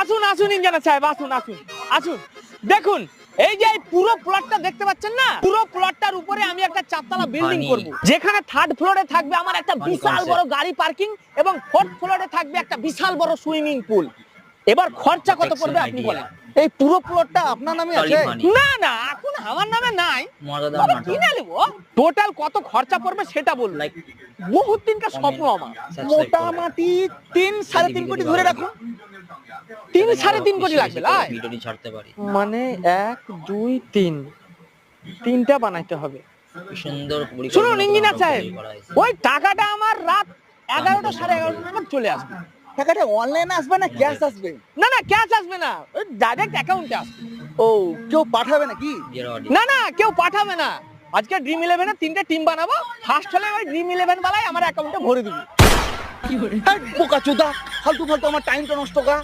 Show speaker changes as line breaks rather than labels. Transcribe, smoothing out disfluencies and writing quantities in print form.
আসুন আসুন ইঞ্জিনিয়ার সাহেব, আসুন আসুন আসুন। দেখুন এই যে এই পুরো প্লটটা দেখতে পাচ্ছেন না, পুরো প্লটটার উপরে আমি একটা চারতলা বিল্ডিং করব, যেখানে থার্ড ফ্লোরে থাকবে আমার একটা বিশাল বড় গাড়ি পার্কিং এবং ফোর্থ ফ্লোরে থাকবে একটা বিশাল বড় সুইমিং পুল। এবার খরচা কত পড়বে আপনি বলেন?
এই পুরো প্লটটা আপনার নামে আছে?
না না, এখন আমার নামে নাই, তবে কিনে নেব। টোটাল কত খরচা পড়বে সেটা বলুন। বহুত দিনকার স্বপ্ন আমার।
মোটামুটি 3-3.5 কোটি ধরে রাখুন।
3-3.5 কোটি লাগবে লাই?
ভিডিওটি ছাড়তে পারি।
মানে 1 2 3 তিনটা বানাইতে হবে।
সুন্দর
শুনুন ইঞ্জিনিয়ার সাহেব, ওই টাকাটা আমার রাত 11টা 11:30 নাগাদ চলে আসবে।
টাকাটা অনলাইনে আসবে না ক্যাশ আসবে?
না না, ক্যাশ আসবে না, ওই ডাইরেক্ট অ্যাকাউন্টে আসবে।
ও, কেউ পাঠাবে নাকি?
না না, কেউ পাঠাবে না। আজকে ড্রিম 11 এ 3টে টিম বানাবো, ফার্স্ট হলে ওই ড্রিম 11 বালাই আমার অ্যাকাউন্টে ভরে দিবি।
বোকা চোদা, ফালতু ফালতু আমার টাইমটা নষ্ট করা।